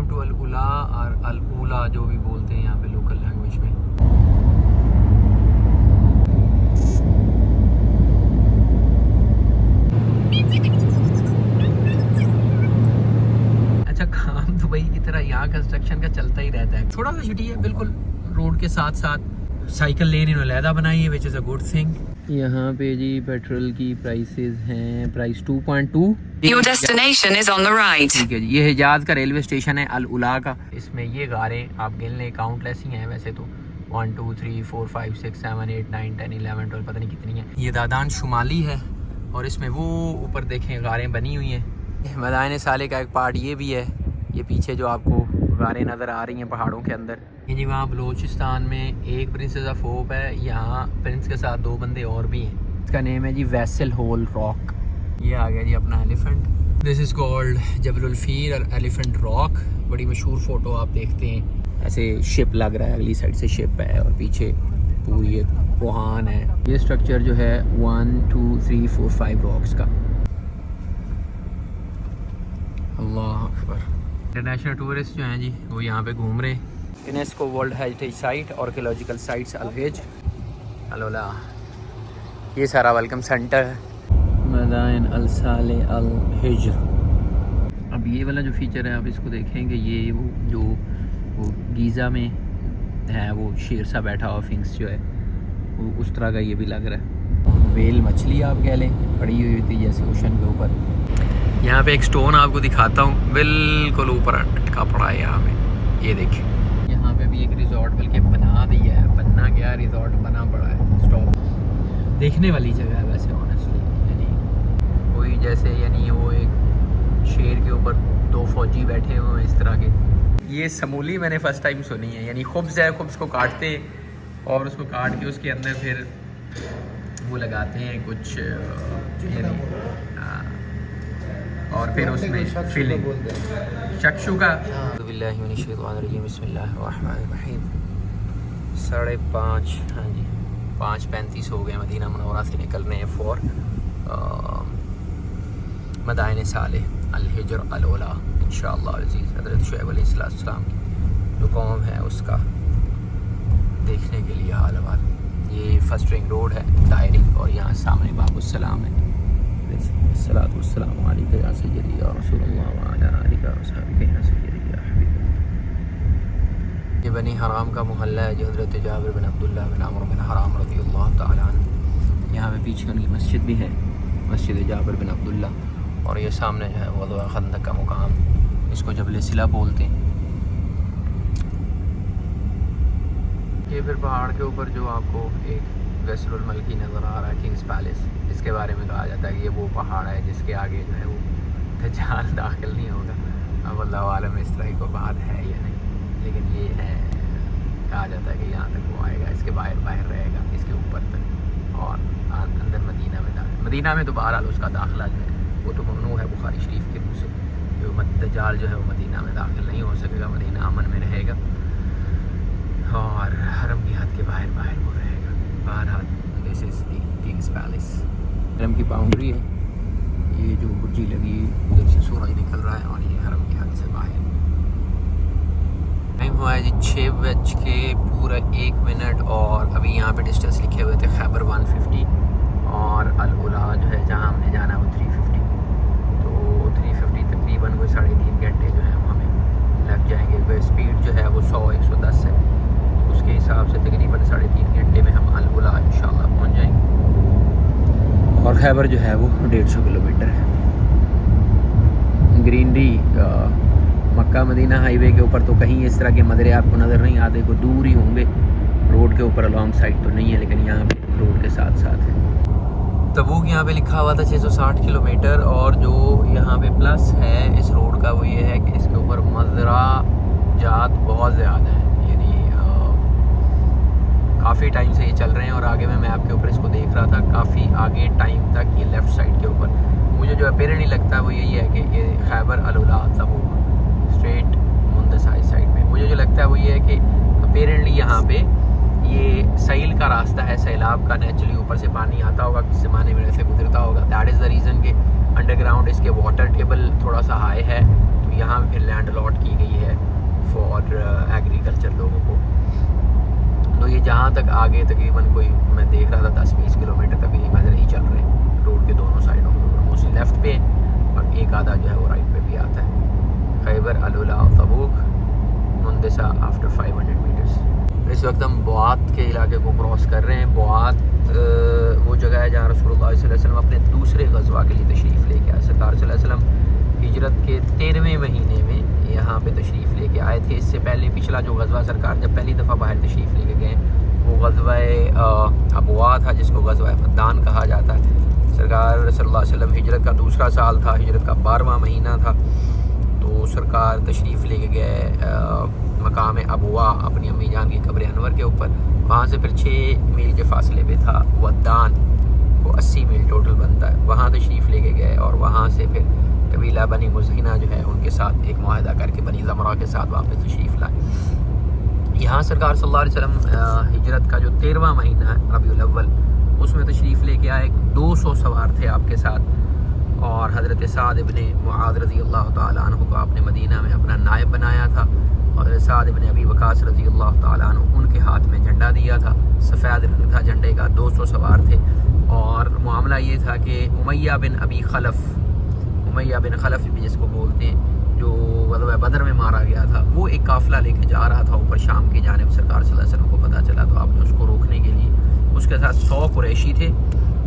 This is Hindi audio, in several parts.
वेलकम टू अल उला और अल उला जो भी बोलते हैं यहाँ पे लोकल लैंग्वेज में। अच्छा, काम दुबई की तरह यहाँ कंस्ट्रक्शन का चलता ही रहता है। छोटा सा सिटी है, बिल्कुल रोड के साथ साथ साइकिल लेन इन्होंने लहदा बनाई है, which is a good thing. यहाँ पे जी पेट्रोल की प्राइसेस हैं, price 2.2। Your destination is on the right. ठीक है जी, ये हिजाज का रेलवे स्टेशन है अल उला का। इसमें ये गारें आप गिन लें, काउंटलेस ही हैं वैसे तो, 1 2 3 4 5 6 7 8 9 10 11 12 पता नहीं कितनी है। ये दादान शुमाली है और इसमें वो ऊपर देखें गारें बनी हुई हैं। मदाइन साले का एक पार्ट ये भी है, ये पीछे जो आपको गारें नज़र आ रही हैं पहाड़ों के अंदर। ये जी वहाँ बलूचिस्तान में एक प्रिंसेस ऑफ होप है, यहाँ प्रिंस के साथ 2 बंदे और भी हैं। इसका नेम है जी वेसल होल रॉक। ये आ गया जी अपना एलिफेंट। दिस इज़ कॉल्ड जबल फीर और एलिफेंट रॉक। बड़ी मशहूर फ़ोटो आप देखते हैं, ऐसे शिप लग रहा है, अगली साइड से शिप है और पीछे पूरी एक कोहान है। ये स्ट्रक्चर जो है 1 2 3 4 5 रॉक्स का। अल्लाह अकबर। इंटरनेशनल टूरिस्ट जो हैं जी वो यहाँ पे घूम रहे हैं। UNESCO world heritage site, archaeological sites Al-Hijr Al-Ula, ये सारा वेलकम सेंटर है। Madain Al-Saleh Al-Hijr. अब ये वाला जो फीचर है आप इसको देखेंगे, ये वो गीज़ा में है, वो शेर सा बैठा हुआ फिंक्स जो है वो उस तरह का ये भी लग रहा है। वेल मछली आप कह लें, पड़ी हुई थी जैसे ओशन के ऊपर। यहाँ पे एक स्टोन आपको दिखाता हूँ, बिल्कुल ऊपर अटका पड़ा है यहाँ पे, ये देखिए। यहाँ पे भी एक रिजॉर्ट बल्कि बना दिया है, बनना क्या रिजॉर्ट बना पड़ा है। स्टॉप देखने वाली जगह है वैसे ऑनेस्टली, यानी कोई जैसे यानी वो एक शेर के ऊपर 2 फौजी बैठे हुए हैं इस तरह के। ये समूली मैंने फ़र्स्ट टाइम सुनी है, यानी खुब्ज़ है, खुब्ज़ को काटते और उसको काट के उसके अंदर फिर वो लगाते हैं कुछ और फिर उसमें फिलिंग शक्शुका। बिस्मिल्लाहिर्रहमानिर्रहीम। 5:30 हाँ जी 5:35 हो गए। मदीना मुनव्वरा से निकलने हैं फॉर मदाइन साले अल-हिज्र अल-उला इंशाअल्लाह अज़ीज़। हज़रत शुएब अलैहिस्सलाम की जो कौम है उसका देखने के लिए हाल हवाल। ये फर्स्ट रिंग रोड है दायरी, और यहाँ सामने बाबुस्सलाम है। अस्सलातु वस्सलामु अलैका या सय्यदी या रसूलल्लाह व अला आलिका व सहबिका या सय्यदी या हबीब। ये बनी हराम का मोहल्ला है जो हज़रत जाबिर बिन अब्दुल्लाह बिन अमर बिन हराम रज़ियल्लाहु तआला अन्हु, यहाँ पे पीछे उनकी मस्जिद भी है, मस्जिद जाबिर बिन अब्दुल्लाह। और ये सामने जो है वदवा खंदक का मुकाम, इसको जबल सिला बोलते हैं। ये फिर पहाड़ के ऊपर जो आपको एक वेसरुल मलकी नज़र आ रहा है, किंग्स पैलेस, इसके बारे में कहा जाता है कि ये वो पहाड़ है जिसके आगे जो है वो दज्जाल दाखिल नहीं होगा। अब अल्लाह आलम इस तरह की बात है या नहीं, लेकिन ये है, कहा जाता है कि यहाँ तक वो आएगा, इसके बाहर रहेगा, इसके ऊपर तक। और अंदर मदीना में तो बहरहाल उसका दाखिला जो है वो तो ममनू है बुखारी शरीफ के मुँह से, जो दज्जाल जो है वो मदीना में दाखिल नहीं हो सकेगा, मदीना अमन में रहेगा और हरम की हद के बाहर वो रहेगा। बहरहाल this is the Kings palace. हरम की बाउंड्री है, ये जो बुर्जी लगी उधर से सूरज निकल रहा है और ये हरम की हद से बाहर। टाइम हुआ है जी 6:01 और अभी यहाँ पे डिस्टेंस लिखे हुए थे खैबर 150 और अल-उला जो है जहाँ हमने जाना वो 350। तो 350 तकरीबन कोई 3.5 घंटे जो है वो हमें लग जाएंगे। स्पीड जो है वो 100-110 है, उसके हिसाब से तकरीबन 3.5 घंटे में हम अल-उला इंशाल्लाह पहुँच जाएंगे। और खैबर जो है वो 150 किलोमीटर है। ग्रीनरी मक्का मदीना हाईवे के ऊपर तो कहीं इस तरह के मदरे आपको नज़र नहीं आते, को दूर ही होंगे, रोड के ऊपर अलॉन्ग साइड तो नहीं है, लेकिन यहाँ पे रोड के साथ साथ है। तबूक यहाँ पे लिखा हुआ था 660 किलोमीटर, और जो यहाँ पे प्लस है इस रोड का वो ये है कि इसके ऊपर मज़रा जात बहुत ज़्यादा है, यानी काफ़ी टाइम से ये चल रहे हैं। और आगे में मैं आपके ऊपर इसको देख रहा था, काफ़ी आगे टाइम तक ये लेफ़्ट साइड के ऊपर मुझे जो अपेरेंटली लगता है वो यही है कि ये खैबर अल-उला तबूक स्ट्रेट मुंदसाई साइड में, मुझे जो लगता है वो ये है कि अपेरेंटली यहाँ पे ये सैल का रास्ता है, सैलाब का नेचुरली ऊपर से पानी आता होगा, किस ज़माने में ऐसे गुजरता होगा। दैट इज़ द रीज़न कि अंडरग्राउंड इसके वाटर टेबल थोड़ा सा हाई है, तो यहाँ फिर लैंड अलॉट की गई है जहाँ तक आगे तकरीबन कोई मैं देख रहा था 10-20 किलोमीटर तक ये नज़र ही चल रहे हैं रोड के दोनों साइडों में, मोस्टली लेफ़्ट पे और एक आधा जो है वो राइट पे भी आता है। खैबर अल-उला और तबूक मुंदसा आफ्टर 500 मीटर्स। इस वक्त हम बुआत के इलाके को क्रॉस कर रहे हैं। बुआत वो जगह है जहाँ रसूलुल्लाह सल्लल्लाहु अलैहि वसल्लम अपने दूसरे गज़वा के लिए तशरीफ़ लेके आए। सरकार सल्लल्लाहु अलैहि वसल्लम हिजरत के 13वें महीने में यहाँ पे तशरीफ़ लेके आए थे। इससे पहले पिछला जो गज़वा सरकार जब पहली दफ़ा बाहर तशरीफ़ लेके गए वो गज़वा अबवा था, जिसको गज़वा फद्दान कहा जाता है। सरकार सल्लल्लाहु अलैहि वसल्लम हिजरत का दूसरा साल था, हिजरत का 12वां महीना था, तो सरकार तशरीफ़ लेके गए मकाम अबवा अपनी अम्मी जान की कब्र अनवर के ऊपर। वहाँ से फिर 6 मील के फासले पे था वद्दान, वो 80 मील टोटल बनता है। वहाँ तशरीफ़ लेके गए और वहाँ से फिर कबीला बनी मुज़हिना जो है उनके साथ एक मुआहदा करके बनी ज़मरा के साथ वापस तशरीफ़ लाए। यहाँ सरकार सल्लल्लाहु अलैहि वसल्लम हिजरत का जो 13वां महीना है रबीउल अव्वल, उसमें तशरीफ़ लेके आए। 200 सवार थे आपके साथ और हज़रत साद इब्ने मुआज़ रज़ी अल्लाह ताला अन्हु को आपने मदीना में अपना नायब बनाया था और साद इब्ने अबी वक़ास रज़ी अल्लाह ताला अन्हु उनके हाथ में झंडा दिया था, सफ़ेद रंग था झंडे का। 200 सवार थे और मामला ये था कि उमैया बिन खलफ भी जिसको बोलते हैं, जो ग़ज़वा बदर में मारा गया था, वो एक काफ़िला लेके जा रहा था ऊपर शाम की जानिब। सरकार सल्लल्लाहु अलैहि वसल्लम को पता चला तो आपने उसको रोकने के लिए उसके साथ 100 कुरैशी थे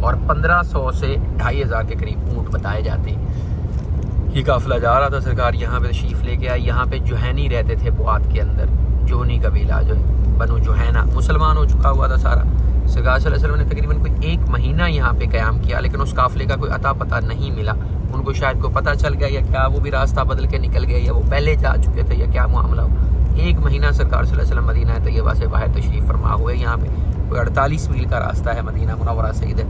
और 1500 से 2500 के करीब ऊँट बताए जाते हैं। ये काफ़िला जा रहा था। सरकार यहाँ पे तशरीफ़ लेके आई। यहाँ पे जुहैनी रहते थे बुआत के अंदर, जोहनी कबीला जो है बनु जुहैना, मुसलमान हो चुका हुआ था सारा। सरकार सल्लल्लाहु अलैहि वसल्लम ने तकरीबन कोई 1 महीना यहाँ पे क़याम किया, लेकिन उस काफ़िले का कोई अता पता नहीं मिला। उनको शायद को पता चल गया या क्या वो भी रास्ता बदल के निकल गए या वो पहले जा चुके थे या क्या मामला हो। 1 महीना सरकार सल्लल्लाहु अलैहि वसल्लम मदीना तैयबा से बाहर तशरीफ़ फरमा हुए। यहाँ पे कोई 48 मील का रास्ता है मदीना मुनव्वरा से इधर।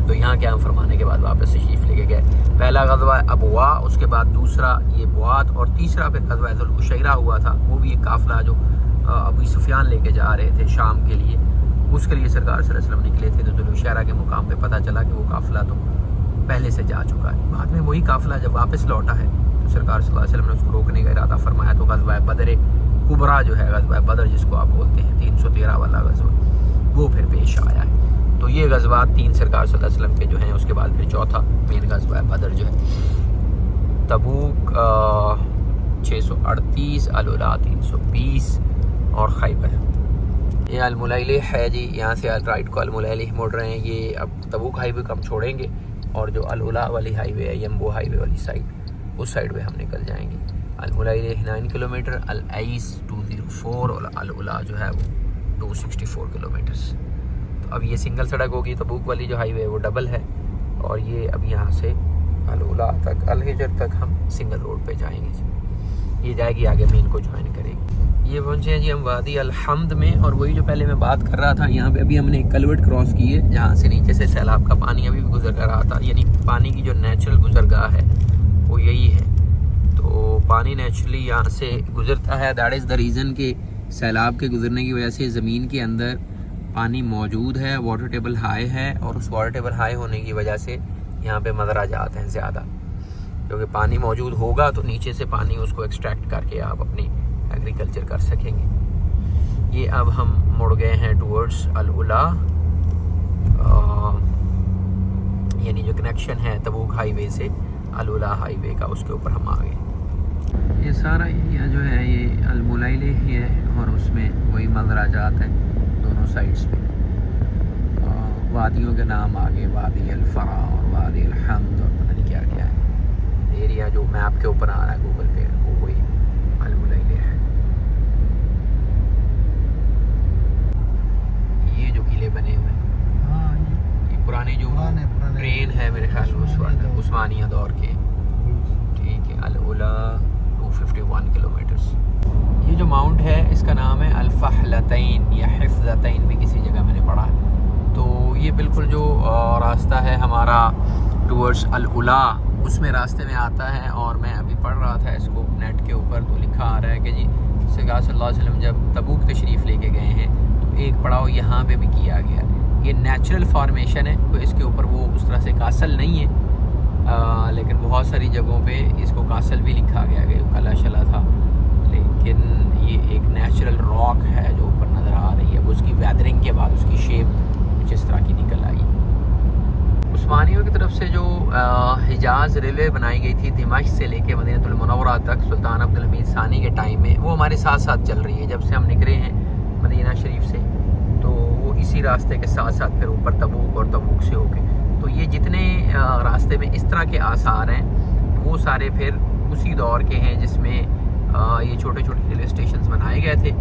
तो यहाँ क़याम फरमाने के बाद वापस तशरीफ़ लेके गए। पहला गज़वा अबवा, उसके बाद दूसरा ये बुआत और तीसरा फिर गज़वा ज़ुल्कुशैरा हुआ था। वो भी एक काफ़िला जो अबू सुफियान लेके जा रहे थे शाम के लिए, उसके लिए सरकार सल्लल्लाहु अलैहि वसल्लम निकले थे। तो ज़ुल्कुशैरा के मुकाम पे पता चला कि वो काफ़िला तो पहले से जा चुका है। बाद में वही काफ़िला जब वापस लौटा है तो सरकार सल्लल्लाहु अलैहि वसल्लम ने उसको रोकने का इरादा फरमाया। तो गज़वा बदर कुबरा जो है, गज़वा बदर जिसको आप बोलते हैं, 313 वाला गज़वा, वो फिर पेश आया है। तो ये गज़वा 3 सरकार सल्लल्लाहु अलैहि वसल्लम के जो हैं। उसके बाद फिर चौथा मेन गज़वा बदर जो है। तबूक 638, अल-उला 320 और खैबर। ये अल-मुलैली है जी, यहाँ से राइट को अल-मुलैली मुड़ रहे हैं। ये अब तबूक हाईवे को हम छोड़ेंगे और जो अल-उला वाली हाईवे है, यम्बो हाईवे वाली साइड, उस साइड पे हम निकल जाएंगे। अल-मुलैली 9 किलोमीटर, अल-ऐस 204 और अल-उला जो है वो 264 किलोमीटर्स। तो अब ये सिंगल सड़क होगी। तबूक वाली जो हाईवे है वो डबल है और ये अब यहाँ से अल-उला तक, अल-हिजर तक हम सिंगल रोड पे जाएंगे। ये जाएगी आगे मेन को ज्वाइन करेगी। ये पहुँचे हैं जी हम वादी अल-हम्द में। और वही जो पहले मैं बात कर रहा था, यहाँ पे अभी हमने एक कलवट क्रॉस की है जहाँ से नीचे से सैलाब का पानी अभी भी गुजर कर रहा था। यानी पानी की जो नेचुरल गुजरगाह है वो यही है। तो पानी नेचुरली यहाँ से गुजरता है। दैट इज़ द रीज़न कि सैलाब के गुजरने की वजह से ज़मीन के अंदर पानी मौजूद है, वाटर टेबल हाई है और उस वाटर टेबल हाई होने की वजह से यहाँ पे मदरा जाते हैं ज़्यादा, क्योंकि पानी मौजूद होगा तो नीचे से पानी उसको एक्सट्रैक्ट करके आप अपनी एग्रीकल्चर कर सकेंगे। ये अब हम मुड़ गए हैं टूवर्ड्स अल-उला, यानी जो कनेक्शन है तबूक हाईवे से अल-उला हाईवे का, उसके ऊपर हम आ गए। ये सारा एरिया जो है ये अल-मुलैली ही है और उसमें वही मदरा जाता है दोनों साइड्स पे। वादियों के नाम आगे, वादी अल-फरा और वादी अल-हम्द और पता नहीं क्या क्या है। एरिया जो मैप के ऊपर आ रहा है गूगल पे वो वही अल-मुलैली है। ये जो किले बने हुए हैं, हाँ, ये पुराने जो ट्रेन है मेरे ख्याल में उस्मानिया दौर के, ठीक है। अल-उला 251 किलोमीटर्स। ये जो माउंट है इसका नाम है अल-फहलतैन या हिफ्ज़तैन भी किसी जगह मैंने पढ़ा है। तो ये बिल्कुल जो रास्ता है हमारा टूवर्ड्स अल-उला, उसमें रास्ते में आता है। और मैं अभी पढ़ रहा था इसको नेट के ऊपर, तो लिखा आ रहा है कि जी सरकार सल्लल्लाहु अलैहि वसल्लम जब तबूक तशरीफ़ लेके गए हैं तो एक पड़ाव यहाँ पे भी किया गया। ये नेचुरल फॉर्मेशन है, तो इसके ऊपर वो उस तरह से कासल नहीं है, लेकिन बहुत सारी जगहों पे इसको कासल भी लिखा गया कि कला शला था। लेकिन ये एक नेचुरल रॉक है जो ऊपर नज़र आ रही उसकी वेदरिंग के बाद उसकी शेप कुछ इस तरह की निकल आई। उस्मानियों की तरफ से जो हिजाज़ रेलवे बनाई गई थी दिमाश्क से लेके मदीनतुल मुनव्वरा तक सुल्तान अब्दुल हमीद सानी के टाइम में, वो हमारे साथ साथ चल रही है। जब से हम निकले हैं मदीना शरीफ से तो वो इसी रास्ते के साथ साथ फिर ऊपर तबूक और तबूक से होके, तो ये जितने रास्ते में इस तरह के आसार हैं वो सारे फिर उसी दौर के हैं जिसमें ये छोटे छोटे रेलवे स्टेशन बनाए गए थे।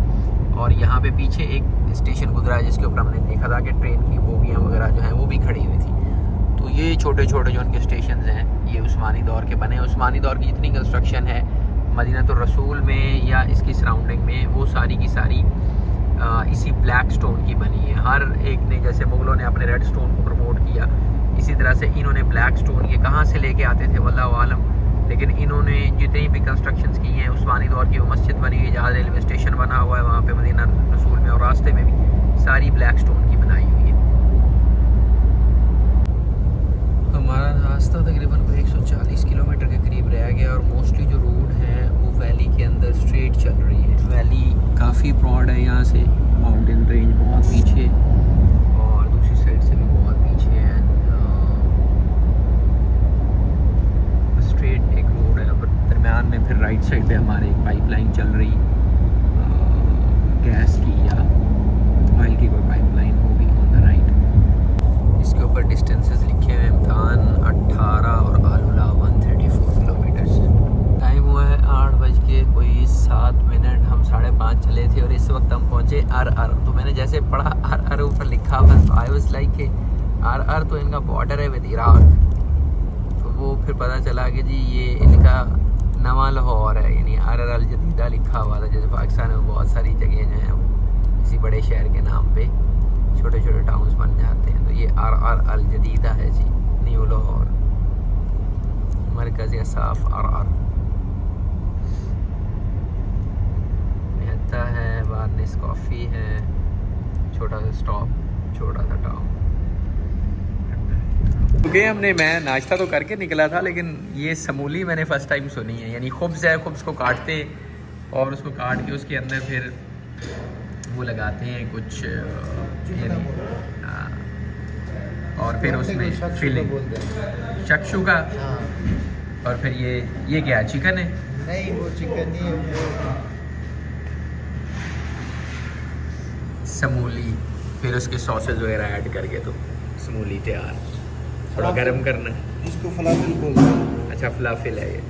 और यहाँ पे पीछे एक स्टेशन गुजरा है जिसके ऊपर हमने देखा था कि ट्रेन की बोगियाँ वगैरह जो हैं वो भी खड़ी हुई थी। तो ये छोटे छोटे जो उनके स्टेशन हैं ये उस्मानी दौर के बने। उस्मानी दौर की जितनी कंस्ट्रक्शन है मदीनतुर रसूल में या इसकी सराउंडिंग में वो सारी की सारी इसी ब्लैक स्टोन की बनी है। हर एक ने, जैसे मुग़लों ने अपने रेड स्टोन को प्रमोट किया, इसी तरह से इन्होंने ब्लैक स्टोन ये कहाँ से लेके आते थे वल्लाहु आलम, लेकिन इन्होंने जितनी भी कंस्ट्रक्शंस की हैं उस्मानी दौर की, वो मस्जिद बनी हुई है, जहाँ रेलवे स्टेशन बना हुआ है वहाँ पे मदीना रसूल में, और रास्ते में भी सारी ब्लैक स्टोन की बनाई हुई है। हमारा रास्ता तकरीबन 140 किलोमीटर के करीब रह गया और मोस्टली जो रोड है वो वैली के अंदर स्ट्रेट चल रही है। वैली काफ़ी ब्रॉड है, यहाँ से माउंटेन रेंज बहुत पीछे और दूसरी साइड से भी बहुत पीछे है। स्ट्रेट एक रोड है और दरम्यान में फिर राइट साइड पे हमारे एक पाइपलाइन चल रही गैस की या ऑयल की कोई पाइपलाइन होगी ऑन द राइट। इसके ऊपर डिस्टेंसेस लिखे हुए हैं, इम्तिहान 18 और आलूला 134 किलोमीटर्स। टाइम हुआ है 8:07। हम 5:30 चले थे और इस वक्त हम पहुँचे आर। तो मैंने जैसे पढ़ा आर ऊपर लिखा हुआ, तो आई वाज लाइक कि आर तो इनका बॉर्डर है विद इराक। तो वो फिर पता चला कि जी ये इनका नवा लाहौर है, यानी आर अल जदीदा लिखा हुआ था। जैसे पाकिस्तान में बहुत सारी जगह जो हैं वो किसी बड़े शहर के नाम पे छोटे छोटे टाउन्स बन जाते हैं, तो ये आर अल जदीदा है जी, न्यू लाहौर, मरकज़ साफ आर। मेहता है, बारनिस कॉफ़ी है, छोटा सा स्टॉप, छोटा सा टाउन। क्योंकि हमने, मैं नाश्ता तो करके निकला था, लेकिन ये समूली मैंने फ़र्स्ट टाइम सुनी है। यानी खुब्ज़ है, खुब्ज़ को काटते और उसको काट के उसके अंदर फिर वो लगाते हैं कुछ यानी और फिर उसमें फिलिंग शक्शुका। और फिर ये क्या चिकन है? नहीं, वो चिकन नहीं है, समूली। फिर उसके सॉसेज वगैरह ऐड करके तो समूली तैयार। थोड़ा गर्म करना, इसको फलाफिल बोलते हैं। अच्छा, फलाफिल है ये।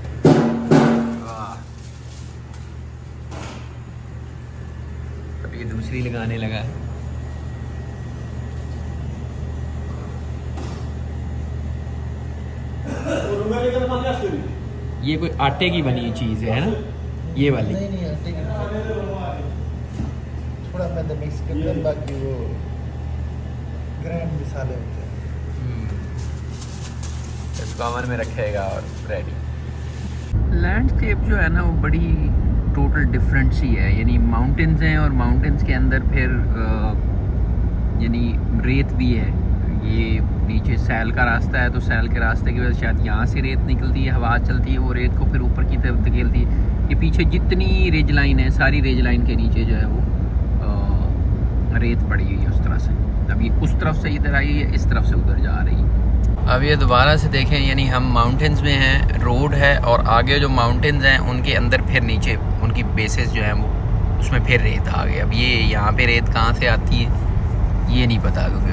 अब ये दूसरी लगाने लगा है। ये कोई आटे की बनी हुई चीज़ है ना, ये वाली? नहीं आटे की, थोड़ा मैदा मिक्स करके, बाकी वो ग्रैंड मसाले होते हैं। इसको अवन में रखेगा और रेडी। लैंडस्केप जो है ना वो बड़ी टोटल डिफरेंट सी है। यानी माउंटेन्स हैं और माउंटेन्स के अंदर फिर यानी रेत भी है। ये नीचे सैल का रास्ता है, तो सैल के रास्ते की वजह से शायद यहाँ से रेत निकलती है, हवा चलती है, वो रेत को फिर ऊपर की तरफ धकेलती है। ये पीछे जितनी रेज लाइन है, सारी रेज लाइन के नीचे जो है वो रेत पड़ी हुई है उस तरह से। अब ये उस तरफ से इधर आई है, इस तरफ से उधर जा रही है। अब ये दोबारा से देखें, यानी हम माउंटेन्स में हैं, रोड है और आगे जो माउंटेन्स हैं उनके अंदर फिर नीचे उनकी बेसेस जो हैं वो उसमें फिर रेत आ गई। अब ये यहाँ पे रेत कहाँ से आती है ये नहीं पता, क्योंकि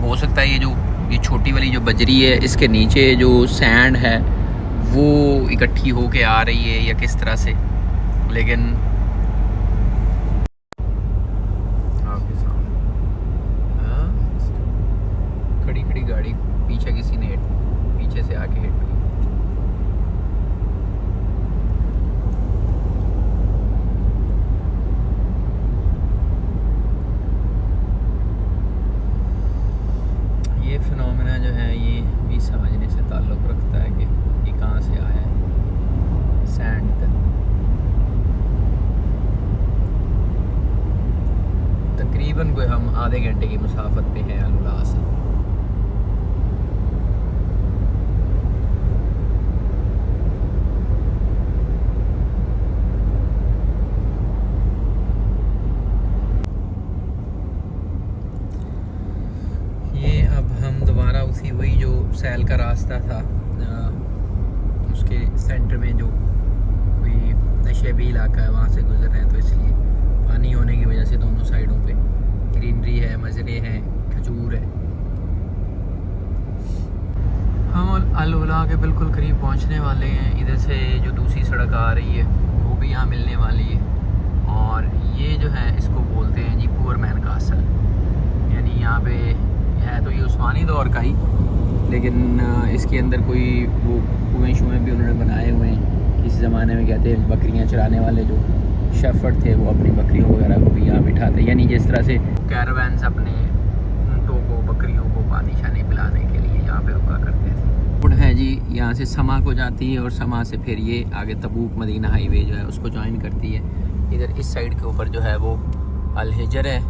हो सकता है ये छोटी वाली जो बजरी है इसके नीचे जो सैंड है वो इकट्ठी होके आ रही है या किस तरह से, लेकिन खड़ी गाड़ी पीछे किसी ने पीछे से आके हिट हुई। ये फिनोमेना जो है ये भी समझने से ताल्लुक़ रखता है कि ये कहाँ से आया है। सैंड तकरीबन कोई हम आधे घंटे की मुसाफत पे हैं अलुला से। रास्ता था उसके सेंटर में जो कोई नशेबी इलाका है वहाँ से गुजर रहे हैं, तो इसलिए पानी होने की वजह से दोनों साइडों पे ग्रीनरी है, मजरे हैं, खजूर है। हम अल उला के बिल्कुल करीब पहुँचने वाले हैं। इधर से जो दूसरी सड़क आ रही है वो भी यहाँ मिलने वाली है। और ये जो है इसको बोलते हैं जी पुअर मैन कासल, यानी यहाँ पे है तो ये उस्मानी दौर का ही, लेकिन इसके अंदर कोई वो कुएँ शुएँ भी उन्होंने बनाए हुए हैं। किसी ज़माने में कहते हैं बकरियाँ चराने वाले जो शेफर्ड थे वो अपनी बकरियों वगैरह को भी यहाँ बिठाते, यानी जिस तरह से कैरावैन्स अपने ऊँटों को, बकरियों को पानी शानी पिलाने के लिए यहाँ पे रुका करते थे। रोड है जी यहाँ से समा को जाती है और समा से फिर ये आगे तबूक मदीना हाईवे जो है उसको ज्वाइन करती है। इधर इस साइड के ऊपर जो है वो अल हिजर है।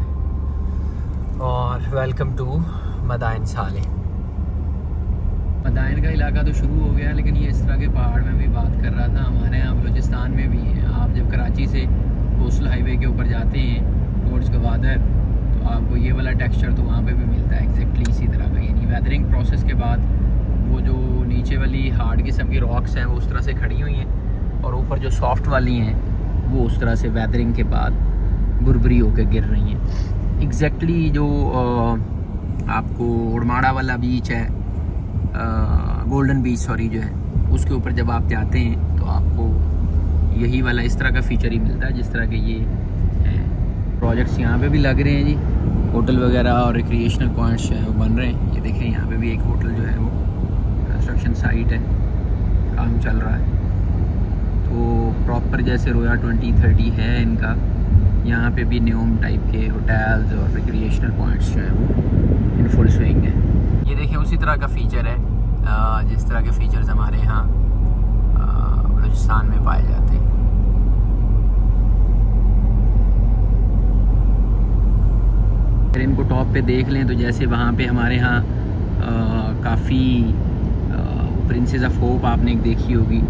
और वेलकम टू मदाइन साले। मदाइन का इलाका तो शुरू हो गया, लेकिन ये इस तरह के पहाड़ में भी बात कर रहा था। हमारे यहाँ बलूचिस्तान में भी है। आप जब कराची से कोस्टल हाईवे के ऊपर जाते हैं टूवर्ड्स गवादर, तो आपको ये वाला टेक्सचर तो वहाँ पे भी मिलता है एग्जैक्टली इसी तरह का। यानी वेदरिंग प्रोसेस के बाद वो जो नीचे वाली हार्ड किस्म की रॉक्स हैं वो उस तरह से खड़ी हुई हैं, और ऊपर जो सॉफ्ट वाली हैं वो उस तरह से वेदरिंग के बाद बुरबरी होकर गिर रही हैं। एग्जैक्टली जो आपको उड़माड़ा वाला बीच है, गोल्डन बीच सॉरी जो है, उसके ऊपर जब आप जाते हैं तो आपको यही वाला इस तरह का फीचर ही मिलता है जिस तरह के ये हैं। प्रोजेक्ट्स यहाँ पे भी लग रहे हैं जी, होटल वगैरह और रिक्रिएशनल पॉइंट्स जो हैं वो बन रहे हैं। ये देखें यहाँ पे भी एक होटल जो है वो कंस्ट्रक्शन साइट है, काम चल रहा है। तो प्रॉपर जैसे रोया 2030 है इनका, यहाँ पे भी न्यूम टाइप के होटल्स और रिक्रिएशनल पॉइंट्स जो हैं वो इन फुल स्विंग है। ये देखें उसी तरह का फ़ीचर है जिस तरह के फ़ीचर्स हमारे यहाँ बलूचिस्तान में पाए जाते हैं। अगर इनको टॉप पे देख लें तो जैसे वहाँ पे हमारे यहाँ काफ़ी प्रिंसेस ऑफ होप आपने एक देखी होगी,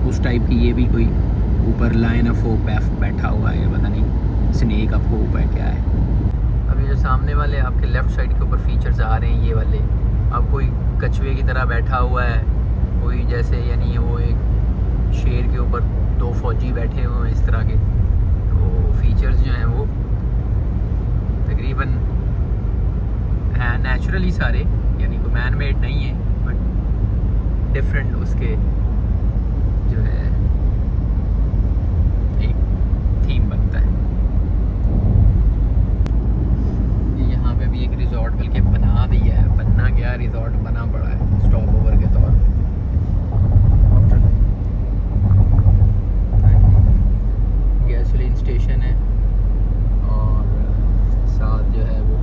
उस टाइप की ये भी कोई ऊपर लाइन ऑफ होप बैठा हुआ है, पता नहीं स्नेक ऑफ होप है क्या है। अभी जो सामने वाले आपके लेफ़्ट साइड के ऊपर फीचर्स आ रहे हैं ये वाले, अब कोई कछुए की तरह बैठा हुआ है, कोई जैसे यानी वो एक शेर के ऊपर दो फौजी बैठे हुए हैं इस तरह के। तो फीचर्स जो हैं वो तकरीबन हैं नेचुरली सारे, यानी कोई मैन मेड नहीं है, बट डिफरेंट उसके जो है एक थीम बनता है। यहाँ पे भी एक रिजॉर्ट बल्कि बना दिया है, बनना क्या रिजॉर्ट बना पड़ा है स्टॉप ओवर के तौर पे। गैसोलीन स्टेशन है और साथ जो है वो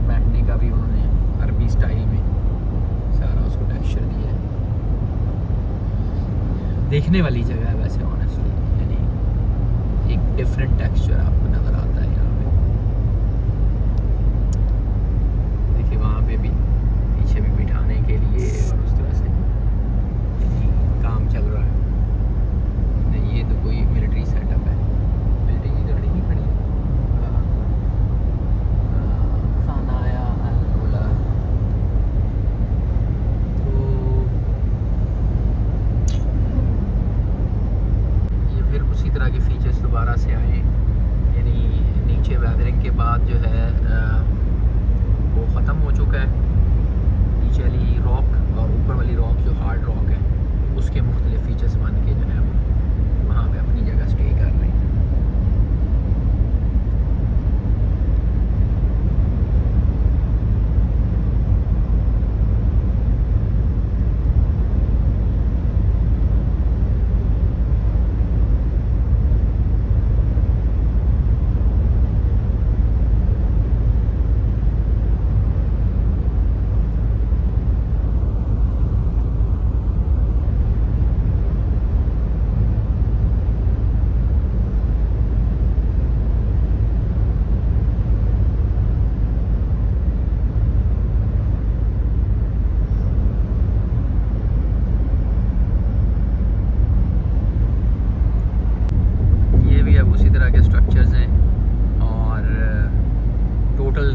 बैठने का भी उन्होंने अरबी स्टाइल में सारा उसको टेक्सचर दिया है। देखने वाली जगह है वैसे ऑनेस्टली, यानी एक डिफरेंट टेक्सचर आपको नज़र आता है यहाँ पे। देखिए वहाँ पे भी पीछे भी बिठाने के लिए और उस तरह से काम चल रहा है। नहीं ये तो कोई मिलिट्री सेटअप है, बिल्डिंग की गाड़ी नहीं खड़ी है। सानाया अल-उला। उसी तरह के फीचर्स दोबारा से आए, यानी नीचे वेदरिंग के बाद जो है वो ख़त्म हो चुका है। नीचे वाली रॉक और ऊपर वाली रॉक जो हार्ड रॉक है उसके मुख्तलिफ फीचर्स बन के जो है वो वहाँ पे अपनी जगह स्टे कर रहे हैं।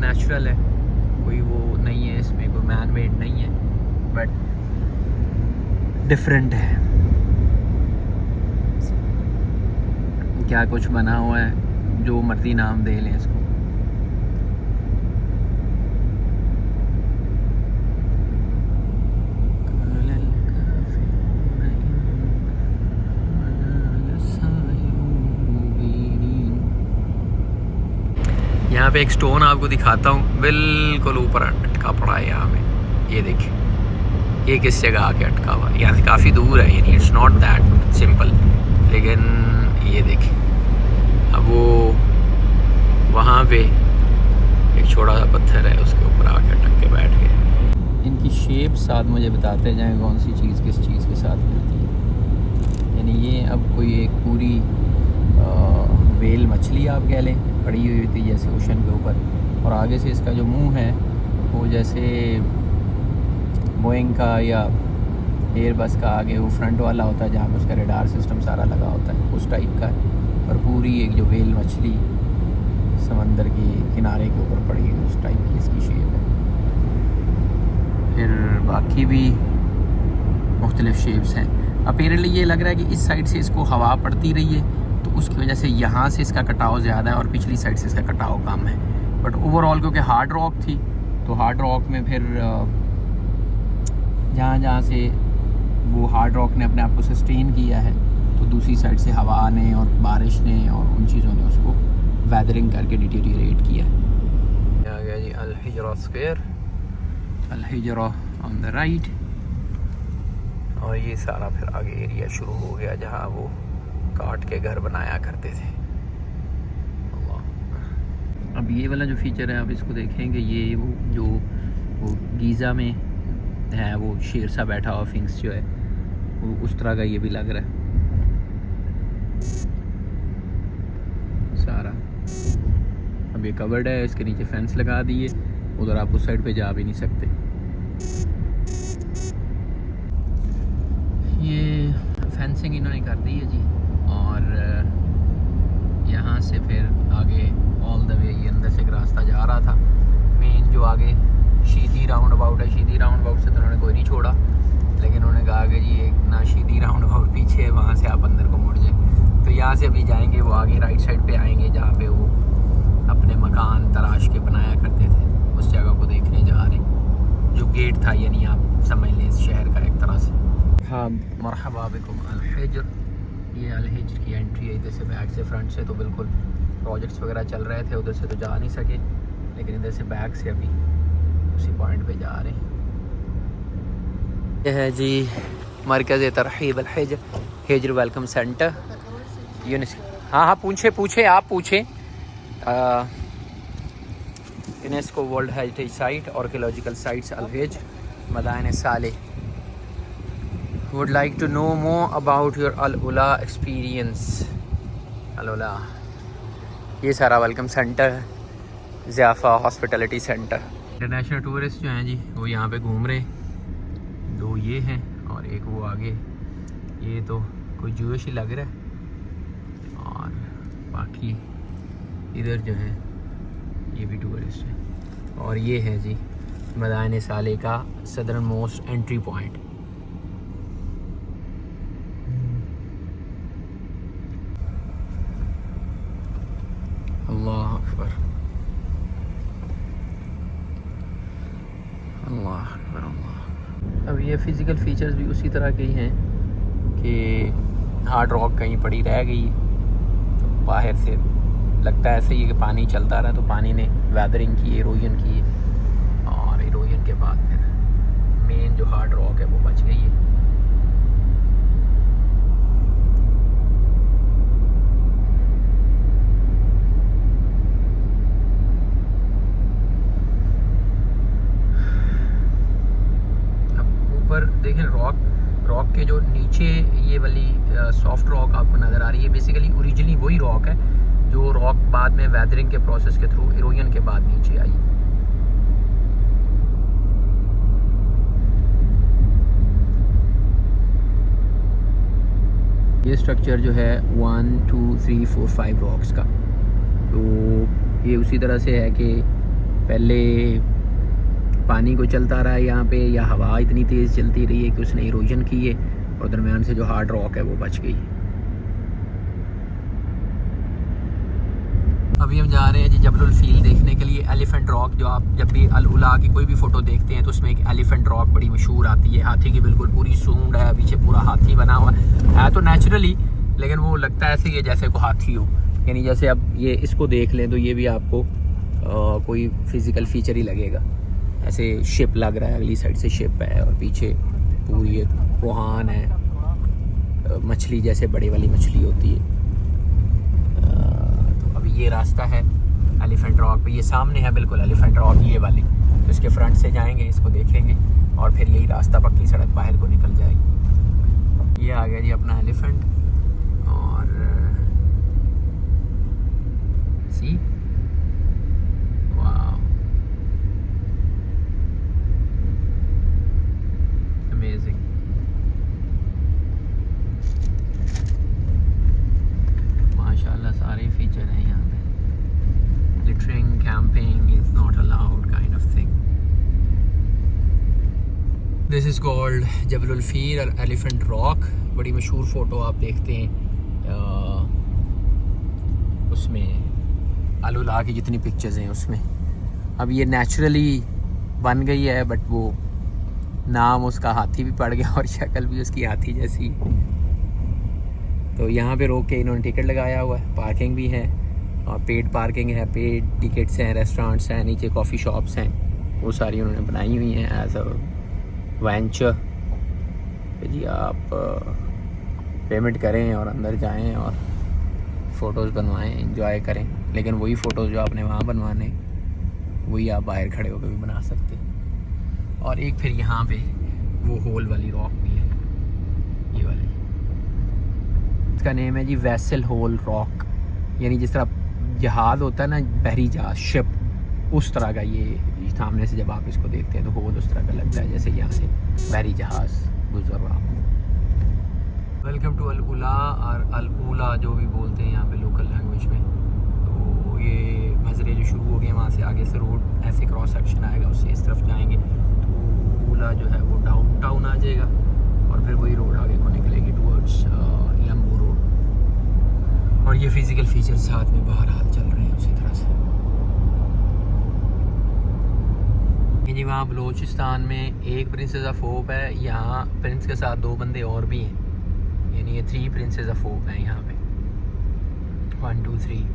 नेचुरल है, कोई वो नहीं है इसमें, कोई मैन मेड नहीं है, बट डिफरेंट है। क्या कुछ बना हुआ है, जो मर्जी नाम दे लें इसको। यहाँ पे एक स्टोन आपको दिखाता हूँ, बिल्कुल ऊपर अटका पड़ा है यहाँ पे। ये देखिए, ये किस जगह आके अटका हुआ, यहाँ से काफ़ी दूर है, यानी इट्स नॉट दैट सिंपल। लेकिन ये देखिए, अब वो वहाँ पे एक छोटा सा पत्थर है, उसके ऊपर आके अटक के बैठ गए। इनकी शेप साथ मुझे बताते जाएँ कौन सी चीज़ किस चीज़ के साथ मिलती है। यानी ये अब कोई एक पूरी वेल मछली आप कह लें, पड़ी हुई थी जैसे ओशन के ऊपर, और आगे से इसका जो मुंह है वो जैसे बोइंग का या एयरबस का आगे वो फ्रंट वाला होता है, जहाँ पे उसका रेडार सिस्टम सारा लगा होता है, उस टाइप का है। और पूरी एक जो वेल मछली समंदर के किनारे के ऊपर पड़ी है, उस टाइप की इसकी शेप है। फिर बाकी भी मुख्तलिफ शेप्स हैं। अपीयरली ये लग रहा है कि इस साइड से इसको हवा पड़ती रही है, तो उसकी वजह से यहाँ से इसका कटाव ज़्यादा है और पिछली साइड से इसका कटाव कम है। बट ओवरऑल क्योंकि हार्ड रॉक थी, तो हार्ड रॉक में फिर जहाँ जहाँ से वो हार्ड रॉक ने अपने आप को सस्टेन किया है, तो दूसरी साइड से हवा ने और बारिश ने और उन चीज़ों ने उसको वेदरिंग करके डिटेरियोरेट किया है। आ गया जी Al Hijra square, Al Hijra on the right, और ये सारा फिर आगे एरिया शुरू हो गया जहाँ वो काट के घर बनाया करते थे। अब ये वाला जो फीचर है आप इसको देखेंगे, ये वो गीज़ा में है, वो शेर सा बैठा हुआ फिंक्स जो है वो उस तरह का ये भी लग रहा है सारा। अब ये कवर्ड है, इसके नीचे फेंस लगा दी है, उधर आप उस साइड पे जा भी नहीं सकते। ये फेंसिंग इन्होंने कर दी है जी, और यहाँ से फिर आगे ऑल द वे ये अंदर से एक रास्ता जा रहा था। मेन जो आगे शीदी राउंड अबाउट है, शीदी राउंड अबाउट से तो उन्होंने कोई नहीं छोड़ा, लेकिन उन्होंने कहा कि जी एक ना शीदी राउंड अबाउट पीछे है, वहाँ से आप अंदर को मुड़ जाए। तो यहाँ से अभी जाएंगे, वो आगे राइट साइड पे आएंगे जहाँ पे वो अपने मकान तराश के बनाया करते थे, उस जगह को देखने जा रहे हैं, जो गेट था, यानी आप समझ लें इस शहर का एक तरह से। हाँ, मरहबा बिकुम अल हिज्र, ये अल हिज्र की एंट्री है। इधर से बैक से फ्रंट से तो बिल्कुल प्रोजेक्ट्स वगैरह चल रहे थे, उधर से तो जा नहीं सके, लेकिन इधर से बैक से अभी उसी पॉइंट पे जा रहे हैं। यह है जी मरकज़ तरहीब Al Hijr, Hijr welcome centre UNESCO. हाँ पूछे आप पूछें। UNESCO world heritage site, archaeological sites Al Hijr Madain Saleh. Would like to know more about your Al Ula experience. Al Ula, ये सारा वेलकम सेंटर है, ज़ियाफ़ा हॉस्पिटलिटी सेंटर। इंटरनेशनल टूरिस्ट जो हैं जी वो यहाँ पे घूम रहे हैं, दो ये हैं और एक वो आगे, ये तो कोई जूश ही लग रहा है, और बाकी इधर जो है ये भी टूरिस्ट है। और ये है जी मदाइन साले का सदर्न मोस्ट एंट्री पॉइंट। अल्लाह अकबर, अल्लाह अकबर, अल्लाह। अब ये फ़िज़िकल फ़ीचर्स भी उसी तरह के ही हैं कि हार्ड रॉक कहीं पड़ी रह गई, तो बाहर से लगता है ऐसे ही कि पानी चलता रहा, तो पानी ने वेदरिंग की, इरोजन की, और इरोजन के बाद फिर मेन जो हार्ड रॉक है वो बच गई है। देखें रॉक के जो नीचे ये वाली सॉफ्ट रॉक आपको नज़र आ रही है, बेसिकली ओरिजिनली वही रॉक है जो रॉक बाद में वेदरिंग के प्रोसेस के थ्रू इरोजन के बाद नीचे आई। ये स्ट्रक्चर जो है 1 2 3 4 5 रॉक्स का, तो ये उसी तरह से है कि पहले पानी को चलता रहा है यहाँ पे, या हवा इतनी तेज़ चलती रही है कि उसने इरोजन की है और दरमियान से जो हार्ड रॉक है वो बच गई। अभी हम जा रहे हैं जी जबलुल फील देखने के लिए। एलिफेंट रॉक, जो आप जब भी अल उला की कोई भी फ़ोटो देखते हैं तो उसमें एक एलिफेंट रॉक बड़ी मशहूर आती है। हाथी की बिल्कुल पूरी सूंड है, पीछे पूरा हाथी बना हुआ है तो नेचुरली, लेकिन वो लगता है ऐसे ही जैसे कोई हाथी हो। यानी जैसे अब ये इसको देख लें तो ये भी आपको कोई फिज़िकल फीचर ही लगेगा। ऐसे शिप लग रहा है, अगली साइड से शिप है और पीछे पूरी एक रोहान है, मछली जैसे बड़ी वाली मछली होती है। तो अभी ये रास्ता है एलिफेंट रॉक पे, ये सामने है बिल्कुल एलिफेंट रॉक ये वाली। तो इसके फ्रंट से जाएंगे, इसको देखेंगे और फिर यही रास्ता पक्की सड़क बाहर को निकल जाएगी। ये आ गया जी अपना एलिफेंट। और सी वाह, अमेजिंग। माशाल्लाह सारे फीचर हैं यहाँ पे। Littering, camping is not allowed kind of thing. This is called Jabal al Fil और एलिफेंट रॉक। बड़ी मशहूर फ़ोटो आप देखते हैं उसमें अल उला की जितनी पिक्चर्स हैं उसमें। अब ये नेचुरली बन गई है, बट वो नाम उसका हाथी भी पड़ गया और शक्ल भी उसकी हाथी जैसी। तो यहाँ पे रोक के इन्होंने टिकट लगाया हुआ है, पार्किंग भी है और पेड पार्किंग है, पेड टिकट्स हैं, रेस्टोरेंट्स हैं, नीचे कॉफ़ी शॉप्स हैं, वो सारी उन्होंने बनाई हुई हैं एज अ वेंचर। जी आप पेमेंट करें और अंदर जाएं और फ़ोटोज़ बनवाएं, एंजॉय करें। लेकिन वही फ़ोटोज़ जो आपने वहाँ बनवाने वही आप बाहर खड़े होकर भी बना सकते हैं। और एक फिर यहाँ पे वो होल वाली रॉक भी है, ये वाली। इसका नेम है जी वेसल होल रॉक। यानी जिस तरह जहाज़ होता है ना, बहरी जहाज़, शिप, उस तरह का ये सामने से जब आप इसको देखते हैं तो होल उस तरह का लगता है जैसे यहाँ से बहरी जहाज़ गुजर रहा हो। वेलकम टू अल उला और अल उला जो भी बोलते हैं यहाँ पे लोकल लैंग्वेज में। तो ये मज़रे जो शुरू हो गए वहाँ से आगे से रोड ऐसे क्रॉस सेक्शन आएगा, उससे इस तरफ जाएंगे तो उला जो है वो डाउन टाउन आ जाएगा और फिर वही रोड आगे को निकलेगी टूवर्ड्स लम्बू रोड। और ये फिज़िकल फीचर्स साथ में बाहर हाल चल रहे हैं उसी तरह से। जी वहाँ बलूचिस्तान में एक प्रिंसेस ऑफ होप है, यहाँ प्रिंस के साथ 2 बंदे और भी हैं, यानी ये 3 प्रिंसेस ऑफ होप हैं यहाँ पे। 1 2 3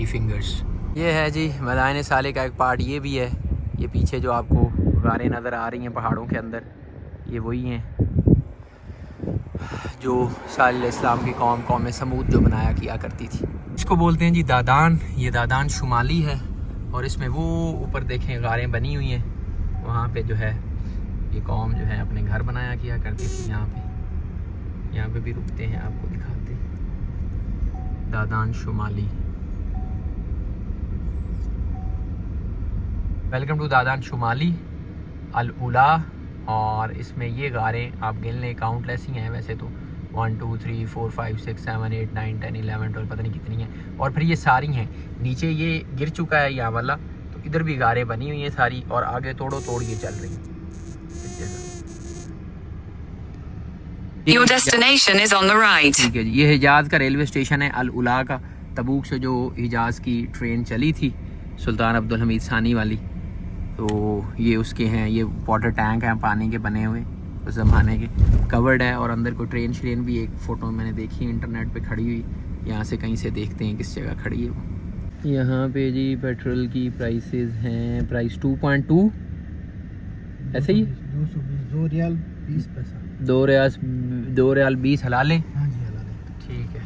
फिंगर्स। ये है जी मदाइन साले का एक पार्ट, ये भी है। ये पीछे जो आपको गारें नज़र आ रही हैं पहाड़ों के अंदर, ये वही हैं जो साल इस्लाम की कौम समूद जो बनाया किया करती थी। इसको बोलते हैं जी दादान। ये दादान शुमाली है और इसमें वो ऊपर देखें गारें बनी हुई हैं, वहाँ पे जो है ये कौम जो है अपने घर बनाया किया करती थी। यहाँ पे भी रुकते हैं, आपको दिखाते हैं। दादान शुमाली। वेलकम टू दादान शुमाली अल उला। और इसमें ये गारें आप गिन लें, काउंटलेस ही हैं वैसे तो, 1 2 3 4 5 6 7 8 9 10 11 12 पता नहीं कितनी हैं। और फिर ये सारी हैं, नीचे ये गिर चुका है यहाँ वाला, तो इधर भी गारें बनी हुई हैं सारी, और आगे तोड़ ये चल रही हैं। Your destination is on the right. ठीक है जी, ये हिजाज़ का रेलवे स्टेशन है अल उला का। तबूक से जो हिजाज़ की ट्रेन चली थी सुल्तान अब्दुल हमीद सानी वाली, तो ये उसके हैं, ये वाटर टैंक हैं पानी के बने हुए उस ज़माने के, कवर्ड है। और अंदर कोई ट्रेन श्रेन भी एक फ़ोटो मैंने देखी इंटरनेट पे खड़ी हुई, यहाँ से कहीं से देखते हैं किस जगह खड़ी है वो। यहाँ पे जी पेट्रोल की प्राइसेस हैं, प्राइस 2.2 ऐसे ही 2 रियाल 20 पैसा। 2 रियाल 20 हलाल है। हाँ जी हलाल है। ठीक है।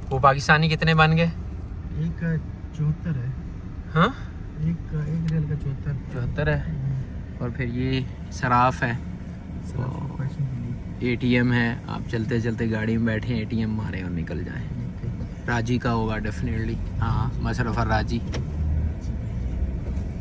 वो पाकिस्तानी कितने बन गए? एक 74 है। हाँ, एक रियाल का 74 है। और फिर ये सराफ है, ATM है, आप चलते चलते गाड़ी में बैठे ATM मारें और निकल जाएं। राजी का होगा डेफिनेटली, हाँ, मशरफ राजी।